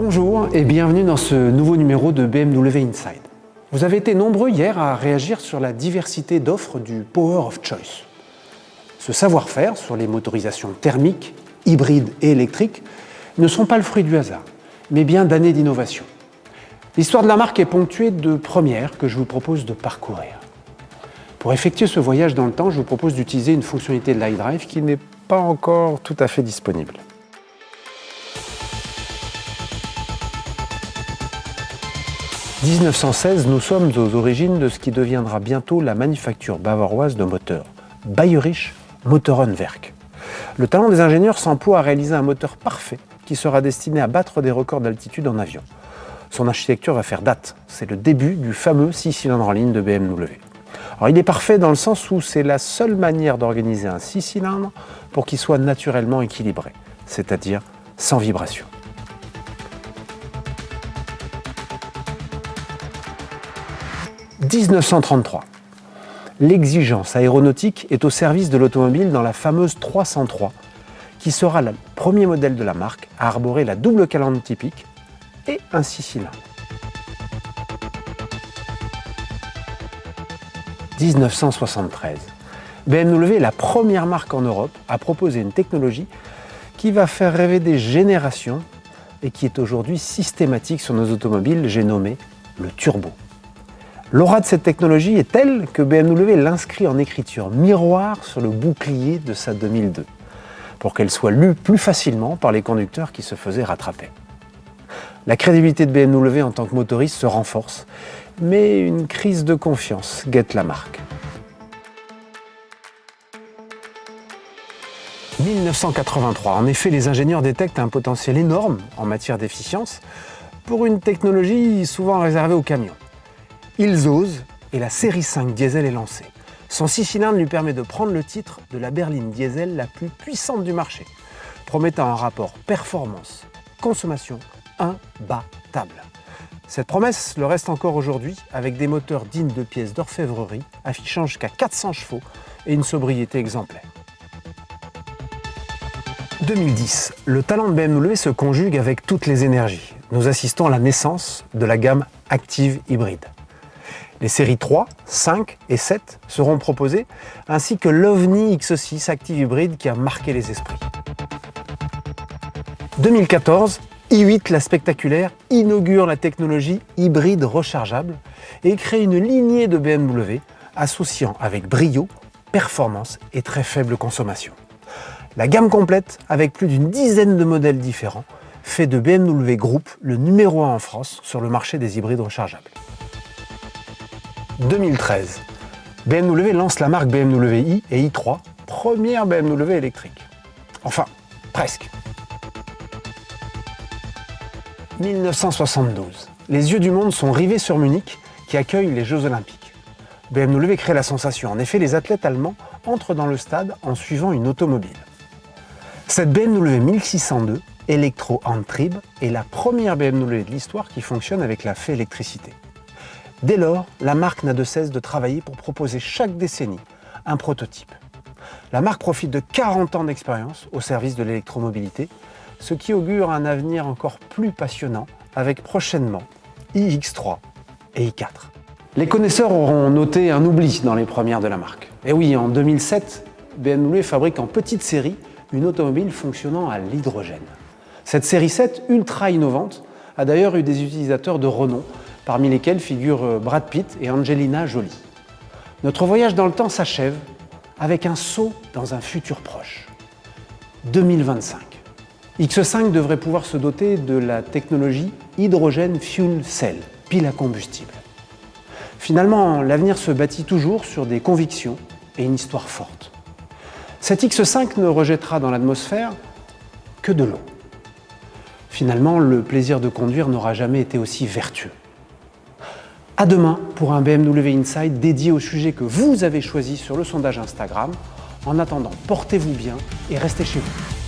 Bonjour et bienvenue dans ce nouveau numéro de BMW Inside. Vous avez été nombreux hier à réagir sur la diversité d'offres du Power of Choice. Ce savoir-faire sur les motorisations thermiques, hybrides et électriques ne sont pas le fruit du hasard, mais bien d'années d'innovation. L'histoire de la marque est ponctuée de premières que je vous propose de parcourir. Pour effectuer ce voyage dans le temps, je vous propose d'utiliser une fonctionnalité de l'iDrive qui n'est pas encore tout à fait disponible. En 1916, nous sommes aux origines de ce qui deviendra bientôt la manufacture bavaroise de moteurs, Bayerische Motorenwerk. Le talent des ingénieurs s'emploie à réaliser un moteur parfait qui sera destiné à battre des records d'altitude en avion. Son architecture va faire date, c'est le début du fameux 6 cylindres en ligne de BMW. Alors, il est parfait dans le sens où c'est la seule manière d'organiser un 6 cylindres pour qu'il soit naturellement équilibré, c'est-à-dire sans vibration. « 1933. L'exigence aéronautique est au service de l'automobile dans la fameuse 303, qui sera le premier modèle de la marque à arborer la double calandre typique et un 6 cylindres. 1973. BMW est la première marque en Europe à proposer une technologie qui va faire rêver des générations et qui est aujourd'hui systématique sur nos automobiles, j'ai nommé le turbo. L'aura de cette technologie est telle que BMW l'inscrit en écriture miroir sur le bouclier de sa 2002, pour qu'elle soit lue plus facilement par les conducteurs qui se faisaient rattraper. La crédibilité de BMW en tant que motoriste se renforce, mais une crise de confiance guette la marque. 1983. En effet, les ingénieurs détectent un potentiel énorme en matière d'efficience pour une technologie souvent réservée aux camions. Ils osent et la série 5 diesel est lancée. Son 6 cylindres lui permet de prendre le titre de la berline diesel la plus puissante du marché, promettant un rapport performance-consommation imbattable. Cette promesse le reste encore aujourd'hui avec des moteurs dignes de pièces d'orfèvrerie, affichant jusqu'à 400 chevaux et une sobriété exemplaire. 2010. Le talent de BMW se conjugue avec toutes les énergies. Nous assistons à la naissance de la gamme Active hybride. Les séries 3, 5 et 7 seront proposées, ainsi que l'OVNI X6 Active hybride qui a marqué les esprits. 2014, i8, la spectaculaire, inaugure la technologie hybride rechargeable et crée une lignée de BMW associant avec brio, performance et très faible consommation. La gamme complète, avec plus d'une dizaine de modèles différents, fait de BMW Group le numéro 1 en France sur le marché des hybrides rechargeables. 2013. BMW lance la marque BMW i et i3, première BMW électrique. Enfin, presque. 1972. Les yeux du monde sont rivés sur Munich, qui accueille les Jeux Olympiques. BMW crée la sensation. En effet, les athlètes allemands entrent dans le stade en suivant une automobile. Cette BMW 1602, Elektro-Antrieb, est la première BMW de l'histoire qui fonctionne avec la fée électricité. Dès lors, la marque n'a de cesse de travailler pour proposer chaque décennie un prototype. La marque profite de 40 ans d'expérience au service de l'électromobilité, ce qui augure un avenir encore plus passionnant avec prochainement iX3 et i4. Les connaisseurs auront noté un oubli dans les premières de la marque. Et oui, en 2007, BMW fabrique en petite série une automobile fonctionnant à l'hydrogène. Cette série 7, ultra innovante, a d'ailleurs eu des utilisateurs de renom, parmi lesquels figurent Brad Pitt et Angelina Jolie. Notre voyage dans le temps s'achève avec un saut dans un futur proche. 2025. X5 devrait pouvoir se doter de la technologie Hydrogen Fuel Cell, pile à combustible. Finalement, l'avenir se bâtit toujours sur des convictions et une histoire forte. Cet X5 ne rejettera dans l'atmosphère que de l'eau. Finalement, le plaisir de conduire n'aura jamais été aussi vertueux. À demain pour un BMW Inside dédié au sujet que vous avez choisi sur le sondage Instagram. En attendant, portez-vous bien et restez chez vous.